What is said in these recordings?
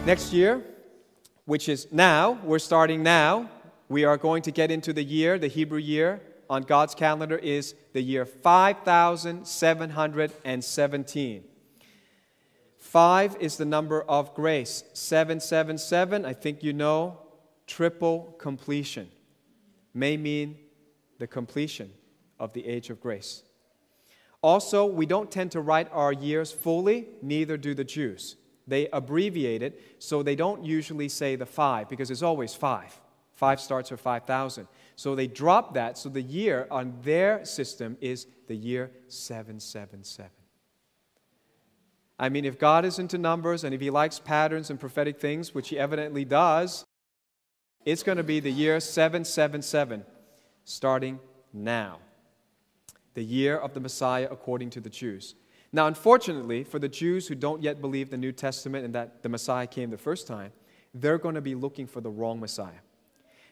Next year, which is now, we're starting now, we are going to get into the year, the Hebrew year on God's calendar is the year 5717. 5 is the number of grace. 777, I think you know, triple completion. May mean the completion of the age of grace. Also, we don't tend to write our years fully, neither do the Jews. They abbreviate it, so they don't usually say the 5, because it's always 5. 5 starts with 5,000. So they drop that, so the year on their system is the year 777. I mean, if God is into numbers, and if He likes patterns and prophetic things, which He evidently does, it's going to be the year 777, starting now. The year of the Messiah according to the Jews. Now, unfortunately, for the Jews who don't yet believe the New Testament and that the Messiah came the first time, they're going to be looking for the wrong Messiah.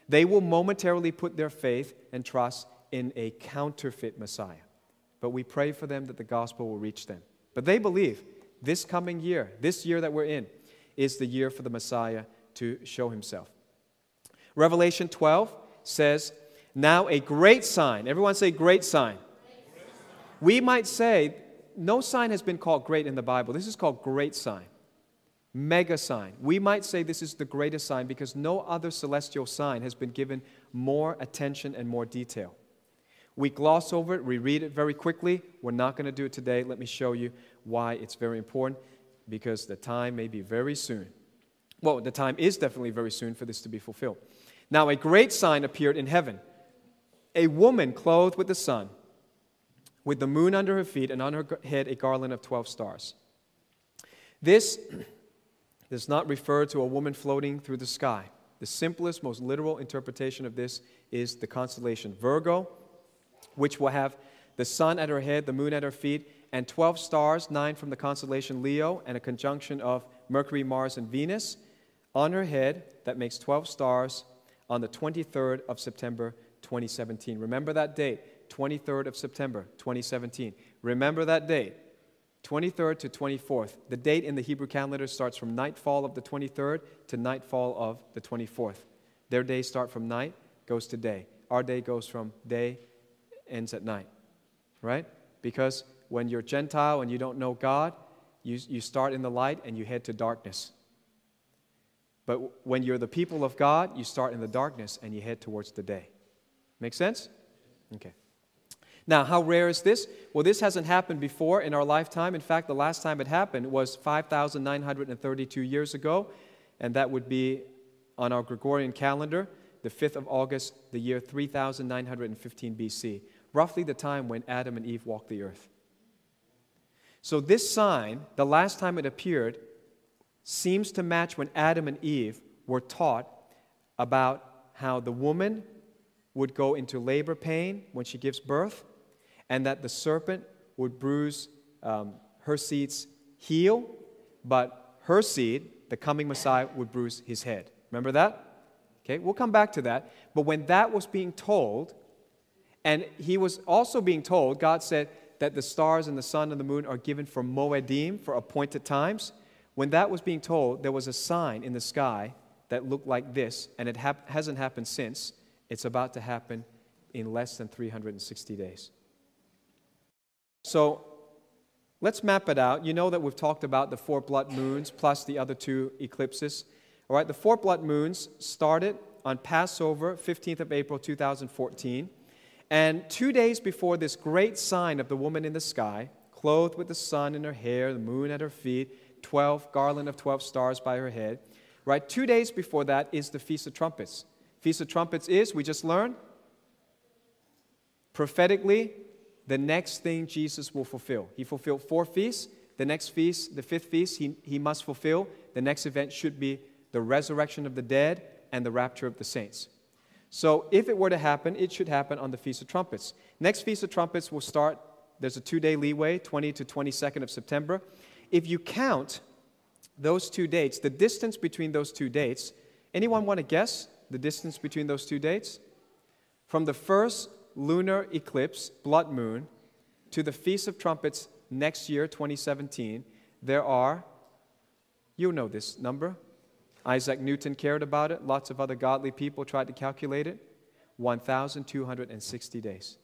They will momentarily put their faith and trust in a counterfeit Messiah. But we pray for them that the gospel will reach them. But they believe this coming year, this year that we're in, is the year for the Messiah to show Himself. Revelation 12 says, now a great sign. Everyone say great sign. We might say, no sign has been called great in the Bible. This is called great sign. Mega sign. We might say this is the greatest sign because no other celestial sign has been given more attention and more detail. We gloss over it, we read it very quickly. We're not going to do it today. Let me show you why it's very important, because the time may be very soon. Well, the time is definitely very soon for this to be fulfilled. Now, a great sign appeared in heaven. A woman clothed with the sun, with the moon under her feet, and on her head a garland of 12 stars. This does not refer to a woman floating through the sky. The simplest, most literal interpretation of this is the constellation Virgo, which will have the sun at her head, the moon at her feet, and 12 stars, 9 from the constellation Leo, and a conjunction of Mercury, Mars, and Venus on her head. That makes 12 stars on the 23rd of September, 2017. Remember that date. 23rd of September, 2017. Remember that date, 23rd to 24th. The date in the Hebrew calendar starts from nightfall of the 23rd to nightfall of the 24th. Their days start from night, goes to day. Our day goes from day, ends at night, right? Because when you're Gentile and you don't know God, you start in the light and you head to darkness. But when you're the people of God, you start in the darkness and you head towards the day. Make sense? Okay. Now, how rare is this? Well, this hasn't happened before in our lifetime. In fact, the last time it happened was 5,932 years ago, and that would be on our Gregorian calendar, the 5th of August, the year 3915 BC, roughly the time when Adam and Eve walked the earth. So this sign, the last time it appeared, seems to match when Adam and Eve were taught about how the woman would go into labor pain when she gives birth, and that the serpent would bruise her seed's heel, but her seed, the coming Messiah, would bruise his head. Remember that? Okay, we'll come back to that. But when that was being told, and he was also being told, God said that the stars and the sun and the moon are given for moedim, for appointed times. When that was being told, there was a sign in the sky that looked like this, and it hasn't happened since. It's about to happen in less than 360 days. So let's map it out. You know that we've talked about the 4 blood moons plus the other 2 eclipses. All right, the 4 blood moons started on Passover, 15th of April, 2014. And 2 days before this great sign of the woman in the sky, clothed with the sun in her hair, the moon at her feet, garland of 12 stars by her head, right? 2 days before that is the Feast of Trumpets. Feast of Trumpets is, we just learned, prophetically, the next thing Jesus will fulfill. He fulfilled 4 feasts. The next feast, the 5th feast, he must fulfill. The next event should be the resurrection of the dead and the rapture of the saints. So if it were to happen, it should happen on the Feast of Trumpets. Next Feast of Trumpets will start, there's a 2-day leeway, 20 to 22nd of September. If you count those 2 dates, the distance between those 2 dates, anyone want to guess the distance between those 2 dates? From the first lunar eclipse, blood moon, to the Feast of Trumpets next year, 2017, there are, you know this number, Isaac Newton cared about it. Lots of other godly people tried to calculate it. 1,260 days.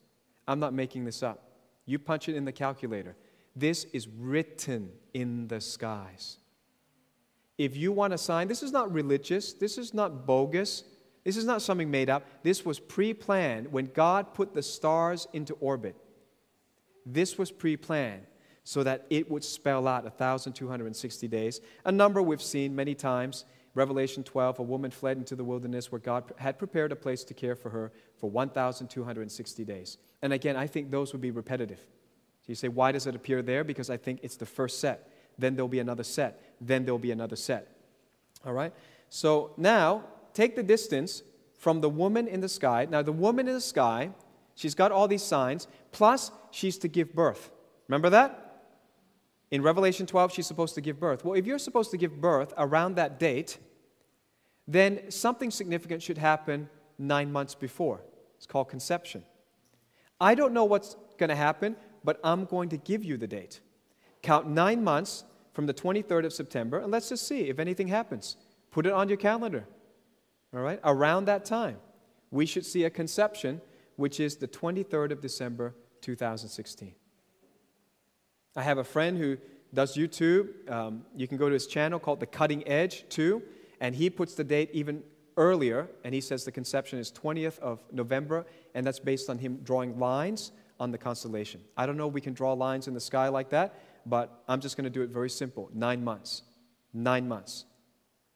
I'm not making this up. You punch it in the calculator. This is written in the skies. If you want a sign, this is not religious. This is not bogus. This is not something made up. This was pre-planned when God put the stars into orbit. This was pre-planned so that it would spell out 1,260 days. A number we've seen many times. Revelation 12, a woman fled into the wilderness where God had prepared a place to care for her for 1,260 days. And again, I think those would be repetitive. So you say, why does it appear there? Because I think it's the first set. Then there'll be another set. Then there'll be another set. All right? So now, take the distance from the woman in the sky. Now, the woman in the sky, she's got all these signs, plus she's to give birth. Remember that? In Revelation 12, she's supposed to give birth. Well, if you're supposed to give birth around that date, then something significant should happen 9 months before. It's called conception. I don't know what's going to happen, but I'm going to give you the date. Count 9 months from the 23rd of September, and let's just see if anything happens. Put it on your calendar. All right? Around that time, we should see a conception, which is the 23rd of December, 2016. I have a friend who does YouTube. You can go to his channel called The Cutting Edge, too. And he puts the date even earlier, and he says the conception is 20th of November, and that's based on him drawing lines on the constellation. I don't know if we can draw lines in the sky like that, but I'm just going to do it very simple. 9 months. 9 months.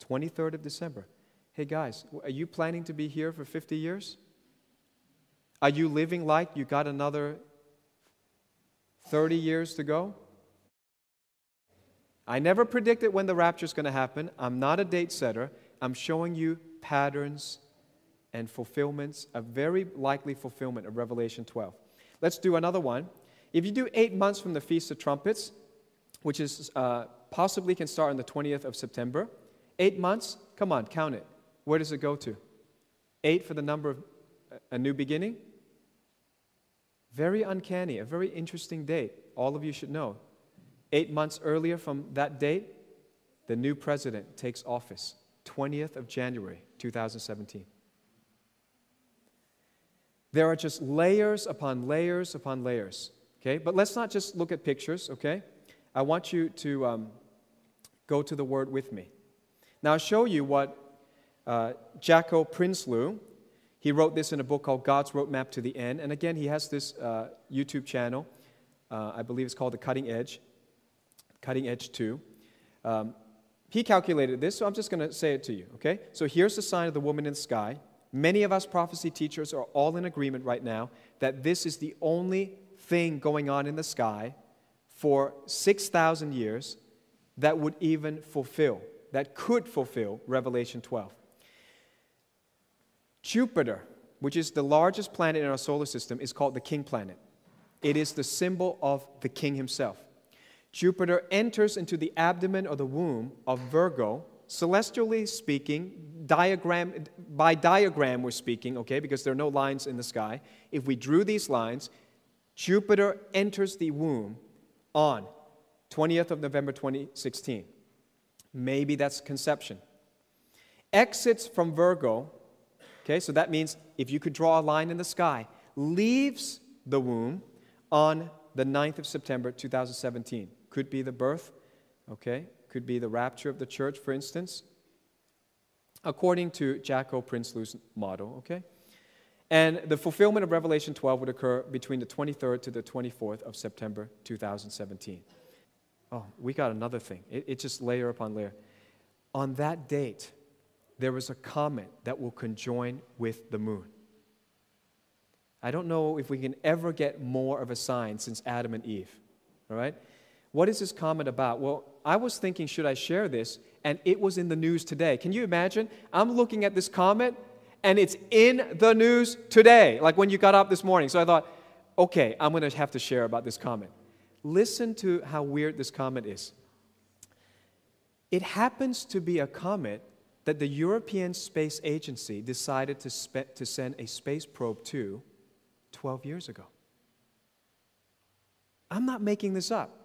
23rd of December. Hey guys, are you planning to be here for 50 years? Are you living like you got another 30 years to go? I never predicted when the rapture is going to happen. I'm not a date setter. I'm showing you patterns and fulfillments, a very likely fulfillment of Revelation 12. Let's do another one. If you do 8 months from the Feast of Trumpets, which is possibly can start on the 20th of September, 8 months, come on, count it. Where does it go to? 8 for the number of a new beginning? Very uncanny, a very interesting date. All of you should know. 8 months earlier from that date, the new president takes office, 20th of January, 2017. There are just layers upon layers upon layers, okay? But let's not just look at pictures, okay? I want you to go to the Word with me. Now, I'll show you what Jako Prinsloo, he wrote this in a book called God's Roadmap to the End. And again, he has this YouTube channel. I believe it's called The Cutting Edge 2. He calculated this, so I'm just going to say it to you, okay? So here's the sign of the woman in the sky. Many of us prophecy teachers are all in agreement right now that this is the only thing going on in the sky for 6,000 years that would even fulfill, that could fulfill Revelation 12. Jupiter, which is the largest planet in our solar system, is called the king planet. It is the symbol of the king himself. Jupiter enters into the abdomen or the womb of Virgo, celestially speaking, by diagram we're speaking, okay, because there are no lines in the sky. If we drew these lines, Jupiter enters the womb on 20th of November 2016. Maybe that's conception. Exits from Virgo, okay, so that means if you could draw a line in the sky, leaves the womb on the 9th of September 2017. Could be the birth, okay, could be the rapture of the church, for instance, according to Jako Prinsloo's model, okay? And the fulfillment of Revelation 12 would occur between the 23rd to the 24th of September 2017. Oh, we got another thing. It's just layer upon layer. On that date, there was a comet that will conjoin with the moon. I don't know if we can ever get more of a sign since Adam and Eve, all right? What is this comet about? Well, I was thinking, should I share this? And it was in the news today. Can you imagine? I'm looking at this comet, and it's in the news today, like when you got up this morning. So I thought, okay, I'm going to have to share about this comet. Listen to how weird this comet is. It happens to be a comet that the European Space Agency decided to send a space probe to 12 years ago. I'm not making this up.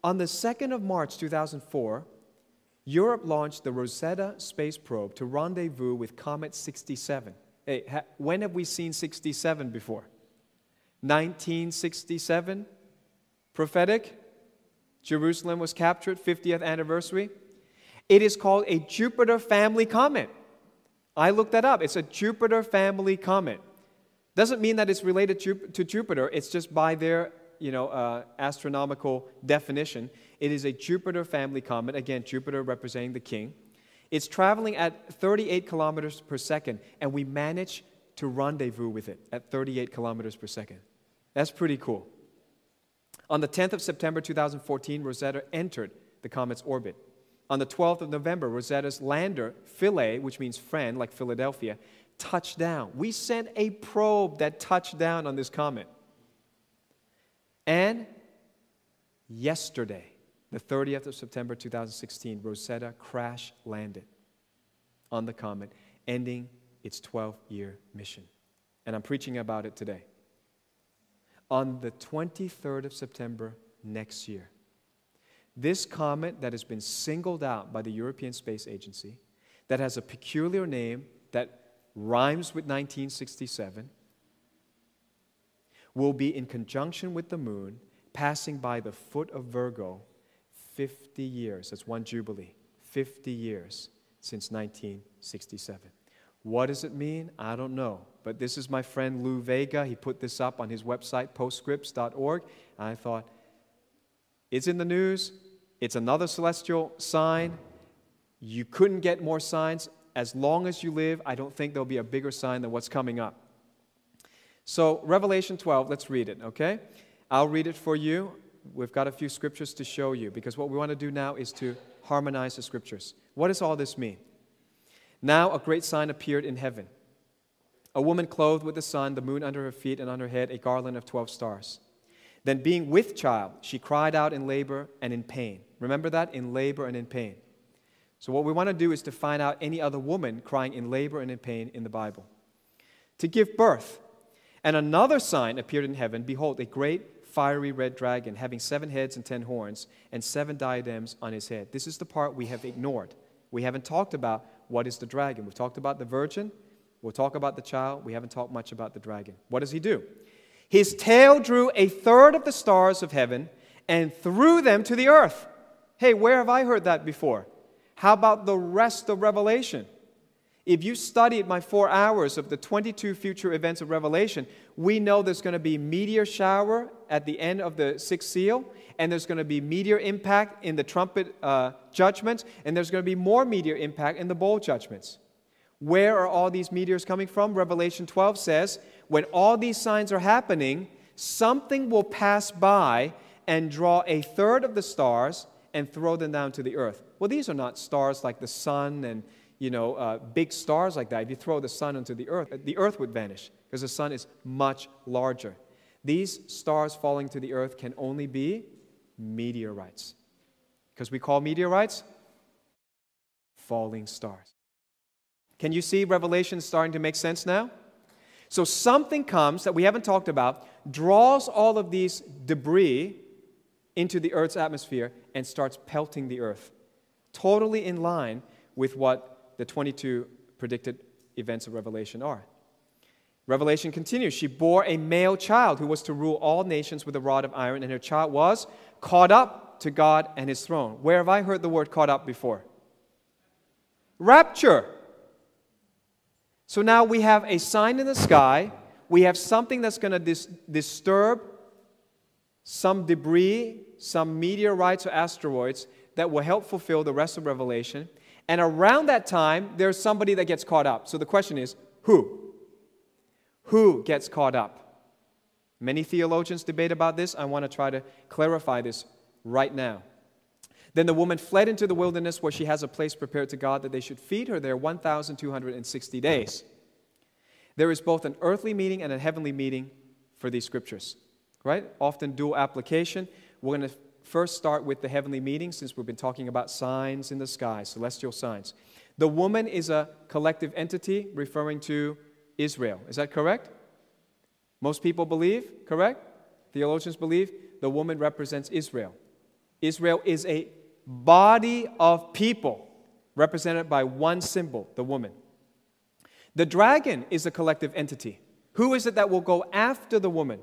On the 2nd of March 2004, Europe launched the Rosetta space probe to rendezvous with Comet 67. Hey, when have we seen 67 before? 1967? Prophetic? Jerusalem was captured, 50th anniversary. It is called a Jupiter family comet. I looked that up. It's a Jupiter family comet. Doesn't mean that it's related to Jupiter. It's just by their astronomical definition. It is a Jupiter family comet. Again, Jupiter representing the king. It's traveling at 38 kilometers per second, and we managed to rendezvous with it at 38 kilometers per second. That's pretty cool. On the 10th of September 2014, Rosetta entered the comet's orbit. On the 12th of November, Rosetta's lander, Philae, which means friend, like Philadelphia, touched down. We sent a probe that touched down on this comet. And yesterday, the 30th of September 2016, Rosetta crash landed on the comet, ending its 12-year mission. And I'm preaching about it today. On the 23rd of September next year, this comet that has been singled out by the European Space Agency, that has a peculiar name that rhymes with 1967, will be in conjunction with the moon, passing by the foot of Virgo 50 years. That's one jubilee. 50 years since 1967. What does it mean? I don't know. But this is my friend Lou Vega. He put this up on his website, postscripts.org. And I thought, it's in the news. It's another celestial sign. You couldn't get more signs. As long as you live, I don't think there'll be a bigger sign than what's coming up. So, Revelation 12, let's read it, okay? I'll read it for you. We've got a few scriptures to show you, because what we want to do now is to harmonize the scriptures. What does all this mean? Now a great sign appeared in heaven. A woman clothed with the sun, the moon under her feet, and on her head a garland of 12 stars. Then being with child, she cried out in labor and in pain. Remember that? In labor and in pain. So what we want to do is to find out any other woman crying in labor and in pain in the Bible. To give birth. And another sign appeared in heaven. Behold, a great fiery red dragon, having 7 heads and 10 horns, and 7 diadems on his head. This is the part we have ignored. We haven't talked about what is the dragon. We've talked about the virgin. We'll talk about the child. We haven't talked much about the dragon. What does he do? His tail drew 1/3 of the stars of heaven and threw them to the earth. Hey, where have I heard that before? How about the rest of Revelation? If you studied my 4 hours of the 22 future events of Revelation, we know there's going to be meteor shower at the end of the 6th seal, and there's going to be meteor impact in the trumpet judgments, and there's going to be more meteor impact in the bowl judgments. Where are all these meteors coming from? Revelation 12 says, when all these signs are happening, something will pass by and draw 1/3 of the stars and throw them down to the earth. Well, these are not stars like the sun and big stars like that. If you throw the sun into the earth would vanish because the sun is much larger. These stars falling to the earth can only be meteorites. Because we call meteorites falling stars. Can you see Revelation starting to make sense now? So something comes that we haven't talked about, draws all of these debris into the earth's atmosphere and starts pelting the earth. Totally in line with what the 22 predicted events of Revelation are. Revelation continues. She bore a male child who was to rule all nations with a rod of iron, and her child was caught up to God and his throne. Where have I heard the word caught up before? Rapture. So now we have a sign in the sky. We have something that's going to disturb some debris, some meteorites or asteroids that will help fulfill the rest of Revelation. And around that time, there's somebody that gets caught up. So the question is, who? Who gets caught up? Many theologians debate about this. I want to try to clarify this right now. Then the woman fled into the wilderness where she has a place prepared to God that they should feed her there 1,260 days. There is both an earthly meaning and a heavenly meaning for these scriptures, right? Often dual application. We're going to first start with the heavenly meaning since we've been talking about signs in the sky, celestial signs. The woman is a collective entity referring to Israel. Is that correct? Most people believe, correct? Theologians believe the woman represents Israel. Israel is a body of people represented by one symbol, the woman. The dragon is a collective entity. Who is it that will go after the woman?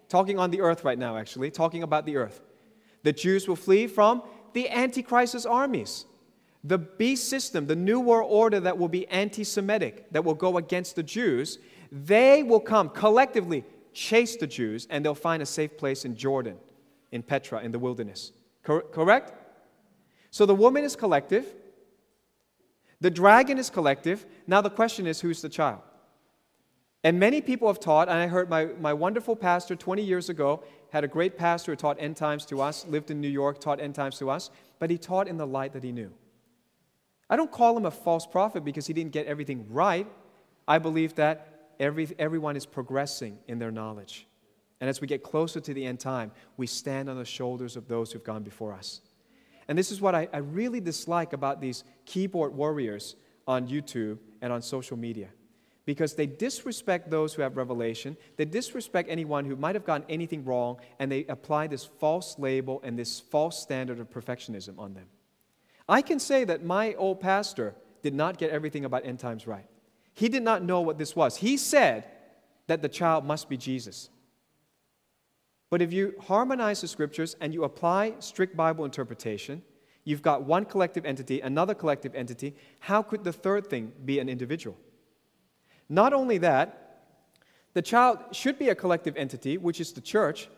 Talking on the earth right now, actually, talking about the earth. The Jews will flee from the Antichrist's armies. The beast system, the new world order that will be anti-Semitic, that will go against the Jews, they will come collectively, chase the Jews, and they'll find a safe place in Jordan, in Petra, in the wilderness. Correct? So the woman is collective. The dragon is collective. Now the question is, who's the child? And many people have taught, and I heard my wonderful pastor 20 years ago, had a great pastor who taught end times to us, lived in New York, taught end times to us, but he taught in the light that he knew. I don't call him a false prophet because he didn't get everything right. I believe that everyone is progressing in their knowledge. And as we get closer to the end time, we stand on the shoulders of those who've gone before us. And this is what I really dislike about these keyboard warriors on YouTube and on social media. Because they disrespect those who have revelation. They disrespect anyone who might have gotten anything wrong, and they apply this false label and this false standard of perfectionism on them. I can say that my old pastor did not get everything about end times right. He did not know what this was. He said that the child must be Jesus. But if you harmonize the scriptures and you apply strict Bible interpretation, you've got one collective entity, another collective entity. How could the third thing be an individual? Not only that, the child should be a collective entity, which is the church,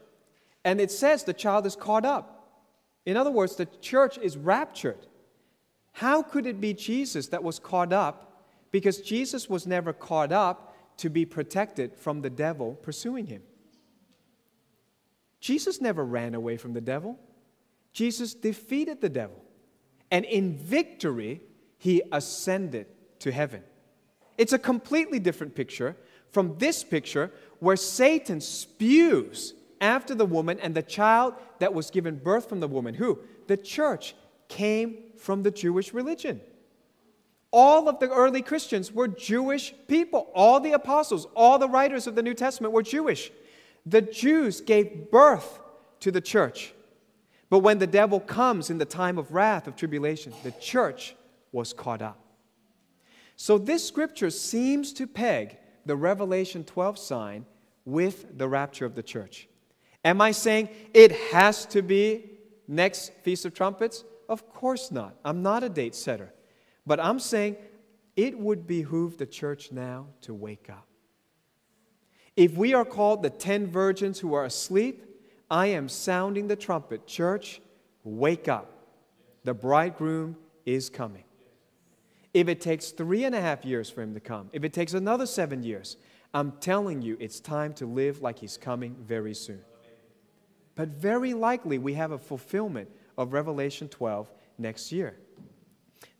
and it says the child is caught up. In other words, the church is raptured. How could it be Jesus that was caught up? Because Jesus was never caught up to be protected from the devil pursuing him. Jesus never ran away from the devil. Jesus defeated the devil. And in victory, he ascended to heaven. It's a completely different picture from this picture where Satan spews after the woman, and the child that was given birth from the woman, who? The church, came from the Jewish religion. All of the early Christians were Jewish people. All the apostles, all the writers of the New Testament were Jewish. The Jews gave birth to the church. But when the devil comes in the time of wrath, of tribulation, the church was caught up. So this scripture seems to peg the Revelation 12 sign with the rapture of the church. Am I saying it has to be next Feast of Trumpets? Of course not. I'm not a date setter. But I'm saying it would behoove the church now to wake up. If we are called the 10 virgins who are asleep, I am sounding the trumpet. Church, wake up. The bridegroom is coming. If it takes 3.5 years for him to come, if it takes another 7 years, I'm telling you, it's time to live like he's coming very soon. But very likely we have a fulfillment of Revelation 12 next year.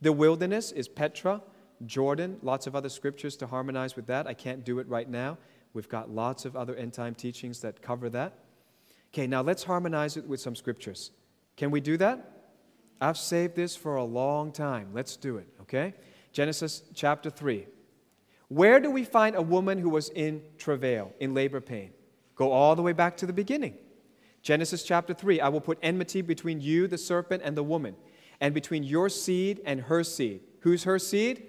The wilderness is Petra, Jordan, lots of other scriptures to harmonize with that. I can't do it right now. We've got lots of other end-time teachings that cover that. Okay, now let's harmonize it with some scriptures. Can we do that? I've saved this for a long time. Let's do it, okay? Genesis chapter 3. Where do we find a woman who was in travail, in labor pain? Go all the way back to the beginning. Genesis chapter 3. I will put enmity between you, the serpent, and the woman, and between your seed and her seed. Who's her seed?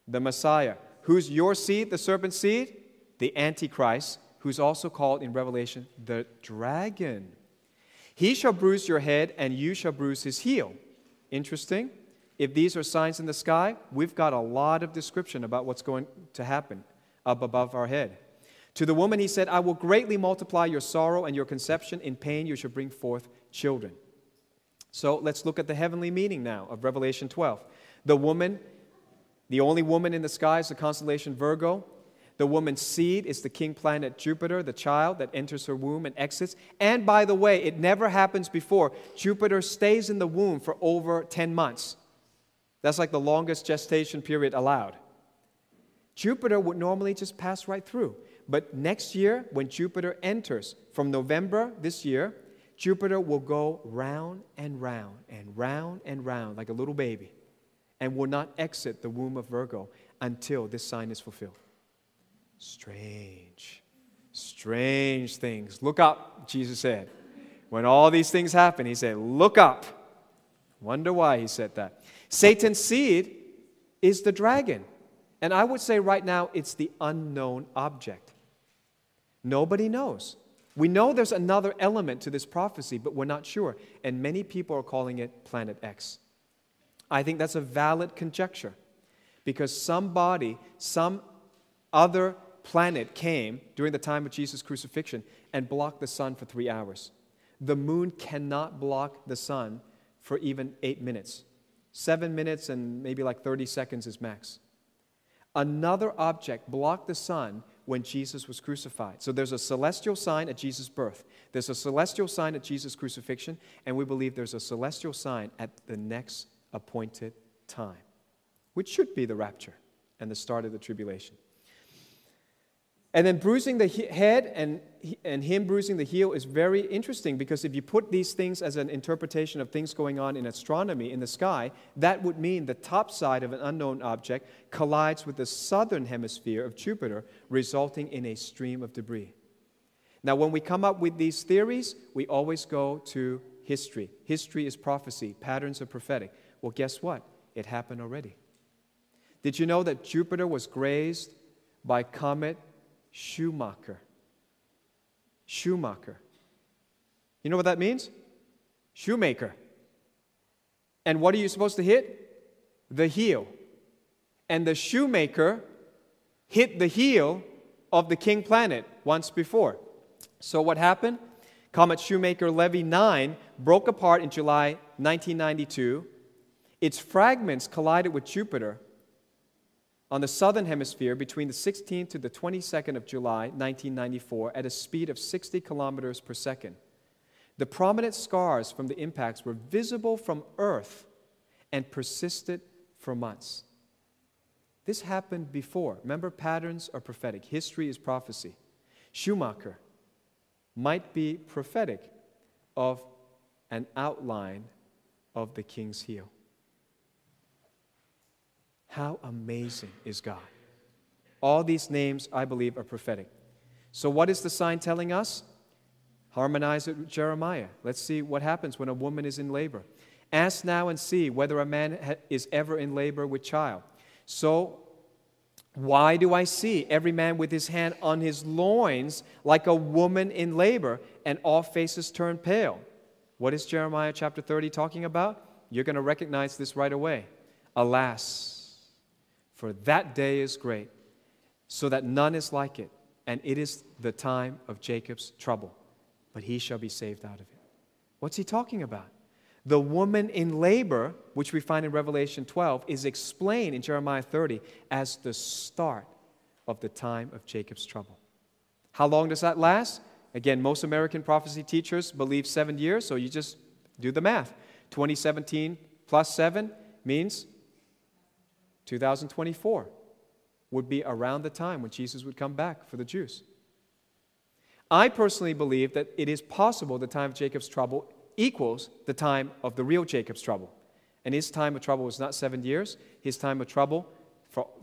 The Messiah. Who's your seed, the serpent's seed? The Antichrist, who's also called in Revelation the dragon. He shall bruise your head, and you shall bruise his heel. Interesting. If these are signs in the sky, we've got a lot of description about what's going to happen up above our head. To the woman he said, I will greatly multiply your sorrow and your conception. In pain you shall bring forth children. So let's look at the heavenly meaning now of Revelation 12. The woman, the only woman in the sky is the constellation Virgo. The woman's seed is the king planet Jupiter, the child that enters her womb and exits. And by the way, it never happens before. Jupiter stays in the womb for over 10 months. That's like the longest gestation period allowed. Jupiter would normally just pass right through. But next year, when Jupiter enters, from November this year, Jupiter will go round and round and round and round like a little baby and will not exit the womb of Virgo until this sign is fulfilled. Strange things. Look up, Jesus said. When all these things happen, he said, look up. Wonder why he said that. Satan's seed is the dragon. And I would say right now it's the unknown object. Nobody knows. We know there's another element to this prophecy, but we're not sure. And many people are calling it Planet X. I think that's a valid conjecture because some other planet came during the time of Jesus' crucifixion and blocked the sun for 3 hours. The moon cannot block the sun for even 8 minutes. 7 minutes and maybe like 30 seconds is max. Another object blocked the sun when Jesus was crucified. So there's a celestial sign at Jesus' birth. There's a celestial sign at Jesus' crucifixion, and we believe there's a celestial sign at the next appointed time, which should be the rapture and the start of the tribulation. And then bruising the head and him bruising the heel is very interesting because if you put these things as an interpretation of things going on in astronomy in the sky, that would mean the top side of an unknown object collides with the southern hemisphere of Jupiter, resulting in a stream of debris. Now, when we come up with these theories, we always go to history. History is prophecy. Patterns are prophetic. Well, guess what? It happened already. Did you know that Jupiter was grazed by comet Schumacher? Schumacher. You know what that means? Shoemaker. And what are you supposed to hit? The heel. And the shoemaker hit the heel of the king planet once before. So what happened? Comet Shoemaker-Levy 9 broke apart in July 1992. Its fragments collided with Jupiter on the southern hemisphere between the 16th to the 22nd of July 1994 at a speed of 60 kilometers per second. The prominent scars from the impacts were visible from Earth and persisted for months. This happened before. Remember, patterns are prophetic. History is prophecy. Schumacher might be prophetic of an outline of the king's heel. How amazing is God? All these names, I believe, are prophetic. So what is the sign telling us? Harmonize it with Jeremiah. Let's see what happens when a woman is in labor. Ask now and see whether a man is ever in labor with child. So why do I see every man with his hand on his loins like a woman in labor, and all faces turn pale? What is Jeremiah chapter 30 talking about? You're going to recognize this right away. Alas, for that day is great, so that none is like it, and it is the time of Jacob's trouble, but he shall be saved out of it. What's he talking about? The woman in labor, which we find in Revelation 12, is explained in Jeremiah 30 as the start of the time of Jacob's trouble. How long does that last? Again, most American prophecy teachers believe 7 years, so you just do the math. 2017 plus 7 means 2024 would be around the time when Jesus would come back for the Jews. I personally believe that it is possible the time of Jacob's trouble equals the time of the real Jacob's trouble. And his time of trouble was not 7 years. His time of trouble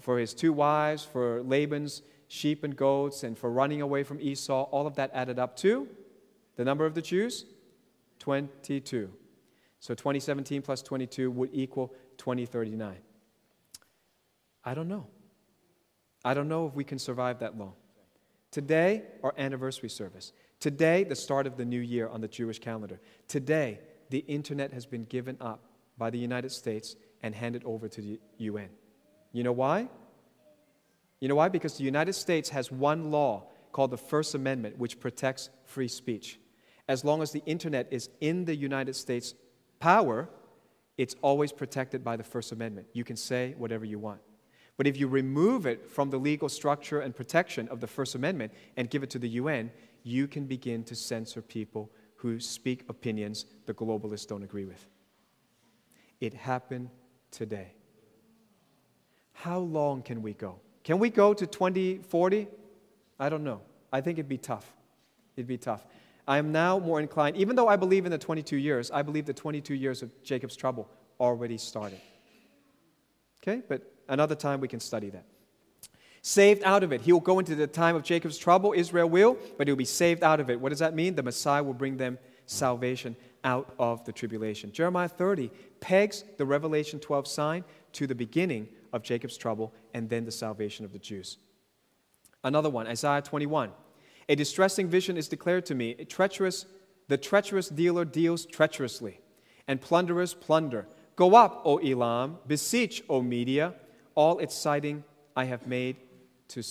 for his 2 wives, for Laban's sheep and goats, and for running away from Esau, all of that added up to the number of the Jews? 22. So 2017 plus 22 would equal 2039. I don't know. I don't know if we can survive that long. Today, our anniversary service. Today, the start of the new year on the Jewish calendar. Today, the internet has been given up by the United States and handed over to the UN. You know why? You know why? Because the United States has one law called the First Amendment, which protects free speech. As long as the internet is in the United States power, it's always protected by the First Amendment. You can say whatever you want. But if you remove it from the legal structure and protection of the First Amendment and give it to the UN, you can begin to censor people who speak opinions the globalists don't agree with. It happened today. How long can we go? Can we go to 2040? I don't know. I think it'd be tough. It'd be tough. I am now more inclined, even though I believe in the 22 years, I believe the 22 years of Jacob's trouble already started. Okay? But another time we can study that. Saved out of it. He will go into the time of Jacob's trouble. Israel will, but he will be saved out of it. What does that mean? The Messiah will bring them salvation out of the tribulation. Jeremiah 30 pegs the Revelation 12 sign to the beginning of Jacob's trouble and then the salvation of the Jews. Another one, Isaiah 21. A distressing vision is declared to me. The treacherous dealer deals treacherously, and plunderers plunder. Go up, O Elam, beseech, O Media. All its sighing I have made to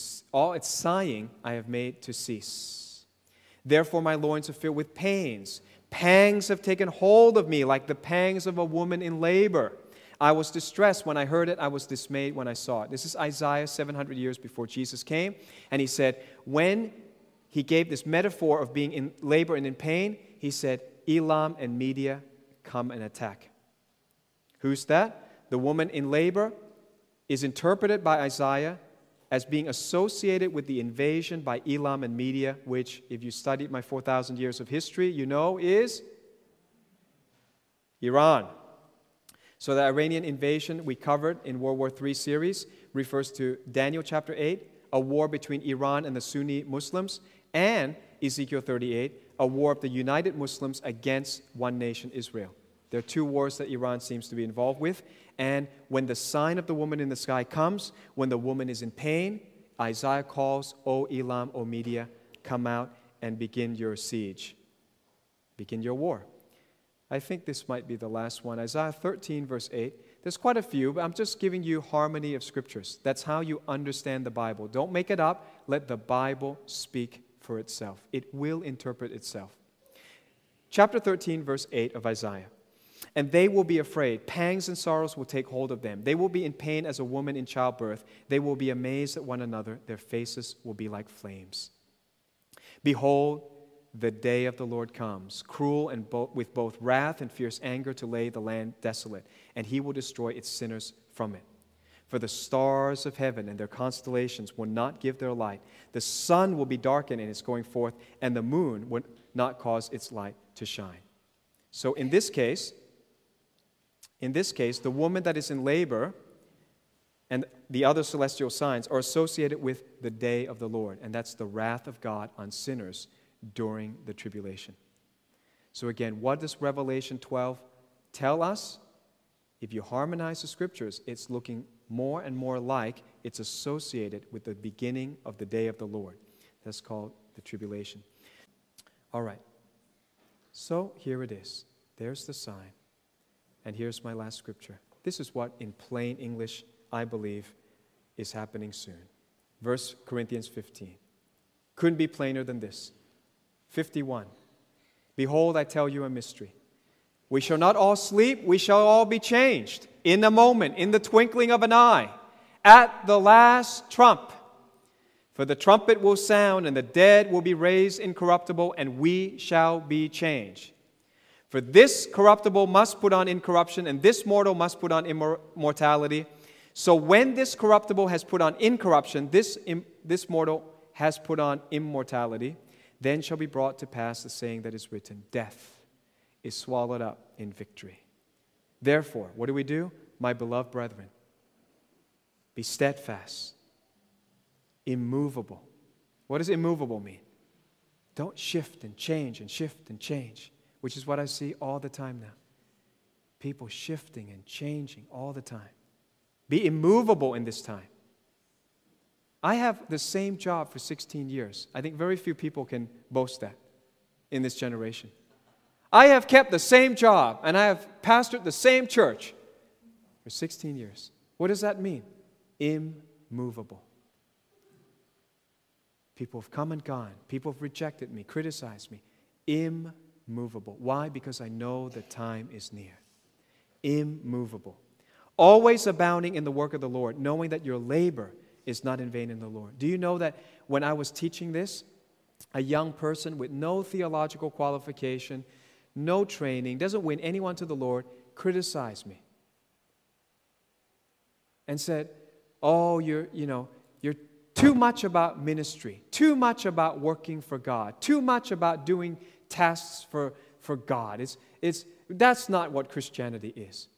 cease. Therefore my loins are filled with pains. Pangs have taken hold of me like the pangs of a woman in labor. I was distressed when I heard it. I was dismayed when I saw it. This is Isaiah 700 years before Jesus came. And he said, when he gave this metaphor of being in labor and in pain, he said, Elam and Media come and attack. Who's that? The woman in labor is interpreted by Isaiah as being associated with the invasion by Elam and Media, which, if you studied my 4,000 years of history, you know is Iran. So the Iranian invasion we covered in World War III series refers to Daniel chapter 8, a war between Iran and the Sunni Muslims, and Ezekiel 38, a war of the united Muslims against one nation, Israel. There are two wars that Iran seems to be involved with. And when the sign of the woman in the sky comes, when the woman is in pain, Isaiah calls, O Elam, O Media, come out and begin your siege. Begin your war. I think this might be the last one. Isaiah 13, verse 8. There's quite a few, but I'm just giving you harmony of scriptures. That's how you understand the Bible. Don't make it up. Let the Bible speak for itself. It will interpret itself. Chapter 13, verse 8 of Isaiah. And they will be afraid. Pangs and sorrows will take hold of them. They will be in pain as a woman in childbirth. They will be amazed at one another. Their faces will be like flames. Behold, the day of the Lord comes, cruel and with both wrath and fierce anger to lay the land desolate, and he will destroy its sinners from it. For the stars of heaven and their constellations will not give their light. The sun will be darkened in its going forth, and the moon will not cause its light to shine. So in this case, the woman that is in labor and the other celestial signs are associated with the day of the Lord, and that's the wrath of God on sinners during the tribulation. So again, what does Revelation 12 tell us? If you harmonize the scriptures, it's looking more and more like it's associated with the beginning of the day of the Lord. That's called the tribulation. All right. So here it is. There's the sign. And here's my last scripture. This is what, in plain English, I believe is happening soon. 1 Corinthians 15. Couldn't be plainer than this. 51. Behold, I tell you a mystery. We shall not all sleep, we shall all be changed in a moment, in the twinkling of an eye, at the last trump. For the trumpet will sound, and the dead will be raised incorruptible, and we shall be changed. For this corruptible must put on incorruption, and this mortal must put on immortality. So when this corruptible has put on incorruption, this mortal has put on immortality, then shall be brought to pass the saying that is written, death is swallowed up in victory. Therefore, what do? My beloved brethren, be steadfast, immovable. What does immovable mean? Don't shift and change and shift and change, which is what I see all the time now. People shifting and changing all the time. Be immovable in this time. I have the same job for 16 years. I think very few people can boast that in this generation. I have kept the same job, and I have pastored the same church for 16 years. What does that mean? Immovable. People have come and gone. People have rejected me, criticized me. Immovable. Why? Because I know the time is near. Immovable. Always abounding in the work of the Lord, knowing that your labor is not in vain in the Lord. Do you know that when I was teaching this, a young person with no theological qualification, no training, doesn't win anyone to the Lord, criticized me and said, oh, you're too much about ministry, too much about working for God, too much about doing tasks for God. That's not what Christianity is.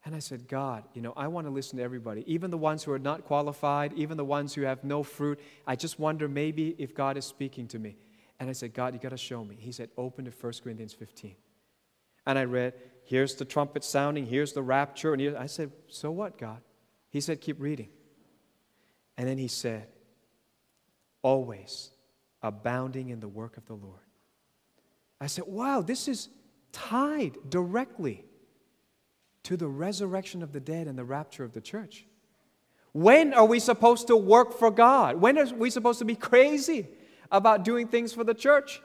And I said, God, I want to listen to everybody, even the ones who are not qualified, even the ones who have no fruit. I just wonder maybe if God is speaking to me. And I said, God, you got to show me. He said, open to 1 Corinthians 15. And I read, here's the trumpet sounding, here's the rapture. And I said, so what, God? He said, keep reading. And then he said, always abounding in the work of the Lord. I said, wow, this is tied directly to the resurrection of the dead and the rapture of the church. When are we supposed to work for God? When are we supposed to be crazy about doing things for the church?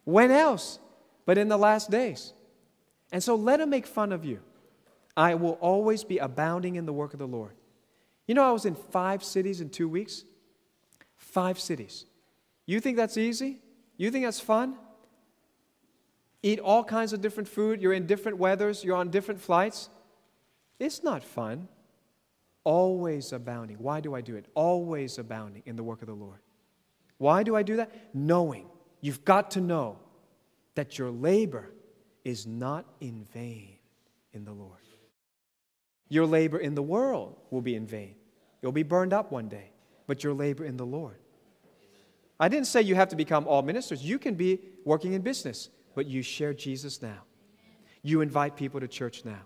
When else but in the last days? And so let him make fun of you. I will always be abounding in the work of the Lord. You know, I was in 5 cities in 2 weeks. 5 cities. You think that's easy? You think that's fun? Eat all kinds of different food. You're in different weathers. You're on different flights. It's not fun. Always abounding. Why do I do it? Always abounding in the work of the Lord. Why do I do that? Knowing. You've got to know that your labor is not in vain in the Lord. Your labor in the world will be in vain. You'll be burned up one day. But your labor in the Lord. I didn't say you have to become all ministers. You can be working in business, but you share Jesus now. You invite people to church now.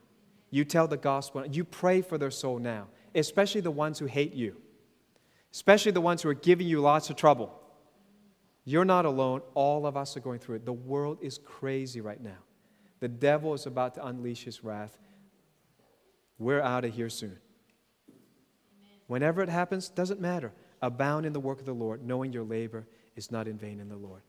You tell the gospel. You pray for their soul now, especially the ones who hate you, especially the ones who are giving you lots of trouble. You're not alone. All of us are going through it. The world is crazy right now. The devil is about to unleash his wrath. We're out of here soon. Whenever it happens, doesn't matter. Abound in the work of the Lord, knowing your labor is not in vain in the Lord.